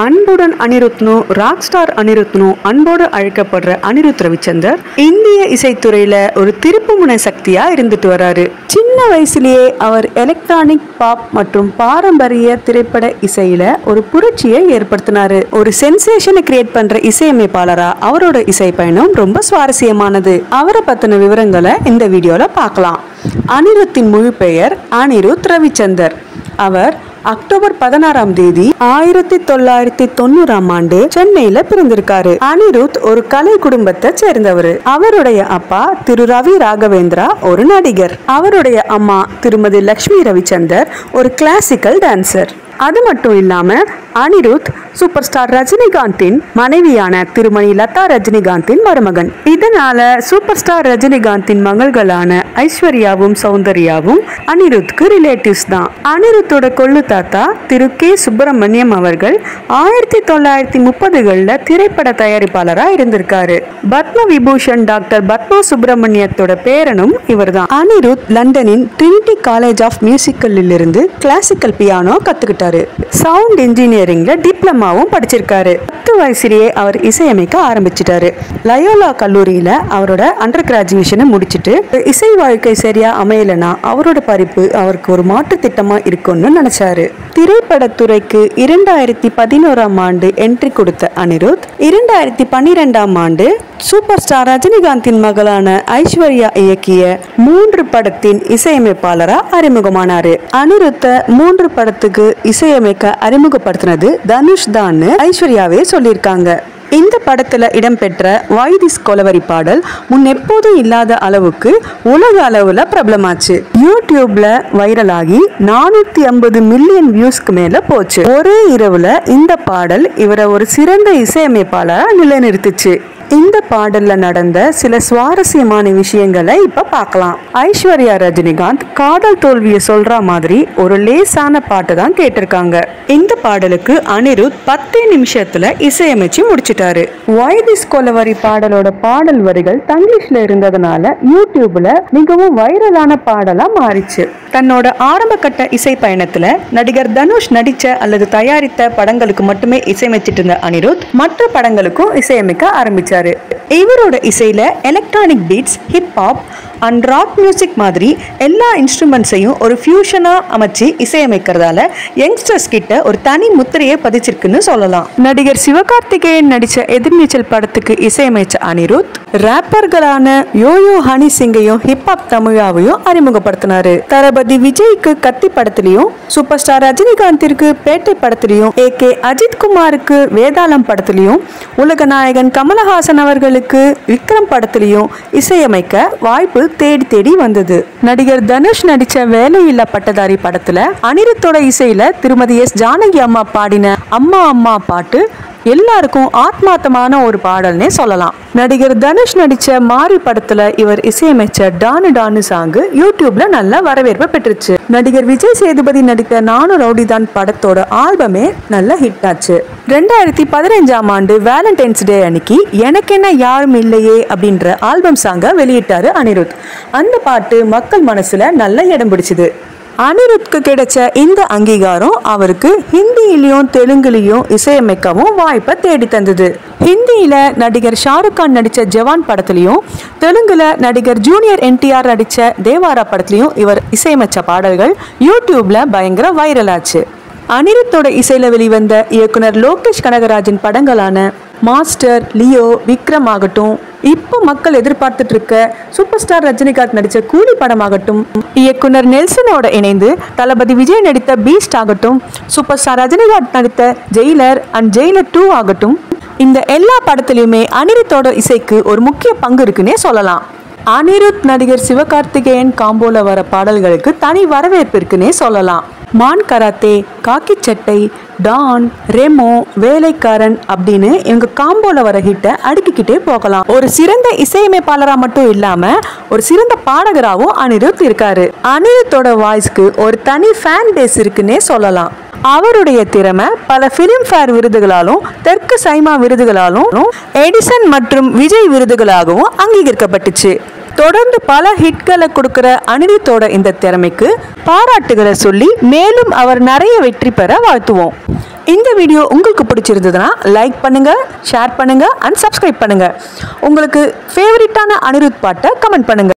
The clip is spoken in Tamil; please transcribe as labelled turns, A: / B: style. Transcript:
A: அன்புடன் அனிருத்னு, ராக் ஸ்டார் அனிருத்னு அன்போடு அழைக்கப்படுற அனிருத் ரவிச்சந்தர் இந்திய இசைத்துறையில ஒரு திருப்புமுனை சக்தியா இருந்துட்டு வராரு. சின்ன வயசுலயே அவர் எலக்ட்ரானிக் பாப் மற்றும் பாரம்பரிய திரைப்பட இசையில ஒரு புரட்சியை ஏற்படுத்தினாரு. ஒரு சென்சேஷனை கிரியேட் பண்ற இசையமைப்பாளரா அவரோட இசை பயணம் ரொம்ப சுவாரஸ்யமானது. அவரை பத்தின விவரங்களை இந்த வீடியோல பார்க்கலாம். அனிருத்தின் முழு பெயர் அனிருத் ரவிச்சந்தர். அவர் அக்டோபர் 16ஆம் தேதி 1990ஆம் ஆண்டு சென்னையில பிறந்திருக்காரு. அனிருத் ஒரு கலை குடும்பத்தை சேர்ந்தவர். அவருடைய அப்பா திரு ரவி ராகவேந்திரா ஒரு நடிகர். அவருடைய அம்மா திருமதி லட்சுமி ரவிச்சந்தர் ஒரு கிளாசிக்கல் டான்சர். அது மட்டும் இல்லாம அனிருத் சூப்பர் ஸ்டார் ரஜினிகாந்தின் மனைவியான திருமணி லதா ரஜினிகாந்தின் மருமகன். இதனால சூப்பர் ஸ்டார் ரஜினிகாந்தின் மகள்களான ஐஸ்வர்யாவும் சௌந்தர்யாவும் அனிருத்துக்கு ரிலேட்டிவ்ஸ் தான். அனிருத்தோட கொள்ளு தாத்தா திரு கே சுப்பிரமணியம் அவர்கள் 1930களில் திரைப்பட தயாரிப்பாளரா இருந்திருக்காரு. பத்ம விபூஷன் டாக்டர் பத்மா சுப்பிரமணியத்தோட பேரனும் இவர் தான். அனிருத் லண்டனின் ட்ரினிட்டி காலேஜ் ஆஃப் மியூசிக்கலில் இருந்து கிளாசிக்கல் பியானோ கத்துக்கிட்டாரு. சவுண்ட் இன்ஜினியரிங்ல டிப்ளமாவும் படிச்சிருக்காரு. 10 வயசுலயே அவர் இசையமைக்க ஆரம்பிச்சிட்டாரு. லயோலா கல்லூரியில அவரோட அண்டர் கிராஜுவேஷனை முடிச்சுட்டு இசை வாழ்க்கை சரியா அமையலனா அவரோட படிப்பு அவருக்கு ஒரு மாற்று திட்டமா இருக்கும்னு நினைச்சாரு. திரைப்படத்துறைக்கு 2011ஆம் ஆண்டு என்ட்ரி கொடுத்த அனிருத் 2012ஆம் ஆண்டு சூப்பர் ஸ்டார் ரஜினிகாந்தின் மகளான ஐஸ்வர்யா இயக்கிய 3 படத்தின் இசையமைப்பாளரா அறிமுகமானாரு. அனிருத்த 3 படத்துக்கு இசையமைக்க அறிமுகப்படுத்தினது தனுஷ் தான் ஐஸ்வர்யாவே சொல்லியிருக்காங்க. இந்த படத்துல இடம்பெற்ற வாய் திஸ் கொலவெறி பாடல் முன்னெப்போதும் இல்லாத அளவுக்கு உலக அளவுல பிரபலமாச்சு. யூடியூப்ல வைரலாகி 450 மில்லியன் வியூஸ்க்கு மேல போச்சு. ஒரே இரவுல இந்த பாடல் இவரை ஒரு சிறந்த இசையமைப்பாளரா நிலைநிறுத்துச்சு. இந்த பாடல்ல நடந்த சில சுவாரஸ்யமான விஷயங்களை இப்ப பார்க்கலாம். ஐஸ்வர்யா ரஜினிகாந்த் காதல் தோல்வியை சொல்ற மாதிரி ஒரு லேசான பாட்டு தான் கேட்டிருக்காங்க. இந்த பாடலுக்கு அனிருத் 10 நிமிஷத்துல இசையமைச்சு முடிச்சிட்டாரு. வாய் திஸ் கொலவெறி பாடலோட பாடல் வரிகள் தங்கிலீஷ்ல இருந்ததுனால யூடியூப்ல மிகவும் வைரலான பாடலா மாறிச்சு. தன்னோட ஆரம்ப கட்ட இசை பயணத்துல நடிகர் தனுஷ் நடிச்ச அல்லது தயாரித்த படங்களுக்கு மட்டுமே இசையமைச்சிட்டு இருந்த அனிருத் மற்ற படங்களுக்கும் இசையமைக்க ஆரம்பிச்சாரு. இவரோட இசையில electronic beats, hip hop and rock music மாதிரி எல்லா இன்ஸ்ட்ருமெண்ட்ஸையும் ஒரு ஃபியூஷனா அமைச்சு இசையமைக்கிறதால யங்ஸ்டர்ஸ் கிட்ட ஒரு தனி முத்திரையை பதிச்சிருக்குன்னு சொல்லலாம். நடிகர் சிவகார்த்திகேயன் நடிச்ச எதிர்நீச்சல் படத்துக்கு இசையமைச்ச அனிருத் ராப்பர்களான யோயோ ஹனி சிங்கையும் ஹிப்ஹாப் தமிழாவையும் அறிமுகப்படுத்தினாரு. தளபதி விஜய்க்கு கத்தி படத்திலையும், சூப்பர் ஸ்டார் ரஜினிகாந்திற்கு பேட்டை படத்திலையும், ஏகே அஜித் குமாருக்கு வேதாளம் படத்திலையும், உலக நாயகன் கமலஹாசன் அவர்களுக்கு விக்ரம் படத்திலையும் இசையமைக்க வாய்ப்பு தேடி தேடி வந்தது. நடிகர் தனுஷ் நடிச்ச வேலையில்லா பட்டதாரி படத்துல அனிருத்தோட இசையில திருமதி எஸ் ஜானகி அம்மா பாடின அம்மா அம்மா பாட்டு எல்லாருக்கும் ஆத்மார்த்தமான ஒரு பாடல்னே சொல்லலாம். நடிகர் தனுஷ் நடிச்ச மாரி படத்துல இவர் இசையமைச்ச டானு டானு சாங்கு யூடியூப்ல நல்ல வரவேற்பு பெற்றுச்சு. நடிகர் விஜய் சேதுபதி நடித்த நானும் ரவுடிதான் படத்தோட ஆல்பமே நல்ல ஹிட் ஆச்சு. 2015ஆம் ஆண்டு வேலண்டைன்ஸ் டே அன்னைக்கு எனக்கு என்ன யாரும் இல்லையே அப்படின்ற ஆல்பம் சாங்க வெளியிட்டாரு அனிருத். அந்த பாட்டு மக்கள் மனசுல நல்ல இடம் பிடிச்சது. அனிருத்துக்கு கிடைச்ச இந்த அங்கீகாரம் அவருக்கு ஹிந்தியிலையும் தெலுங்குலையும் இசையமைக்கவும் வாய்ப்பை தேடி தந்தது. ஹிந்தியில நடிகர் ஷாருக் கான் நடிச்ச ஜவான் படத்திலையும், தெலுங்குல நடிகர் ஜூனியர் என்டிஆர் நடிச்ச தேவாரா படத்திலையும் இவர் இசையமைச்ச பாடல்கள் யூடியூப்ல பயங்கர வைரல் ஆச்சு. அனிருத்தோட இசையில வெளிவந்த இயக்குனர் லோகேஷ் கனகராஜின் படங்களான மாஸ்டர், லியோ, விக்ரம் ஆகட்டும், இப்போ மக்கள் எதிர்பார்த்துட்டு இருக்க சூப்பர் ஸ்டார் ரஜினிகாந்த் நடிச்ச கூலி படமாகட்டும், இயக்குனர் நெல்சனோட இணைந்து தளபதி விஜய் நடித்த பீஸ்ட் ஆகட்டும், சூப்பர் ஸ்டார் ரஜினிகாந்த் நடித்த ஜெயிலர் அண்ட் ஜெயிலர் 2 ஆகட்டும், இந்த எல்லா படத்திலையுமே அனிருத்தோட இசைக்கு ஒரு முக்கிய பங்கு இருக்குன்னே சொல்லலாம். அனிருத் நடிகர் சிவகார்த்திகேயன் காம்போல வர பாடல்களுக்கு தனி வரவேற்பு இருக்குன்னே சொல்லலாம். மான் கராத்தே, காக்கி சட்டை, டான், ரெமோ, வேலைக்காரன் அப்படின்னு இவங்க காம்போல வர ஹிட்டை அடுக்கிக்கிட்டே போகலாம். ஒரு சிறந்த இசையமைப்பாளரா மட்டும் இல்லாம ஒரு சிறந்த பாடகராகவும் அனிருத் இருக்காரு. அனிருத்தோட வாய்ஸ்க்கு ஒரு தனி ஃபேன் பேஸ் இருக்குன்னே சொல்லலாம். அவருடைய திறமை பல பிலிம்ஃபேர் விருதுகளாலும், தெற்கு சைமா விருதுகளாலும், எடிசன் மற்றும் விஜய் விருதுகளாகவும் அங்கீகரிக்கப்பட்டுச்சு. தொடர்ந்து பல ஹிட்களை கொடுக்கிற அனிருத்தோட இந்த திறமைக்கு பாராட்டுகளை சொல்லி மேலும் அவர் நிறைய வெற்றி பெற வாழ்த்துவோம். இந்த வீடியோ உங்களுக்கு பிடிச்சிருந்ததுன்னா லைக் பண்ணுங்க, ஷேர் பண்ணுங்க அண்ட் சப்ஸ்கிரைப் பண்ணுங்க. உங்களுக்கு ஃபேவரட்டான அனிருத் பாட்டை கமெண்ட் பண்ணுங்க.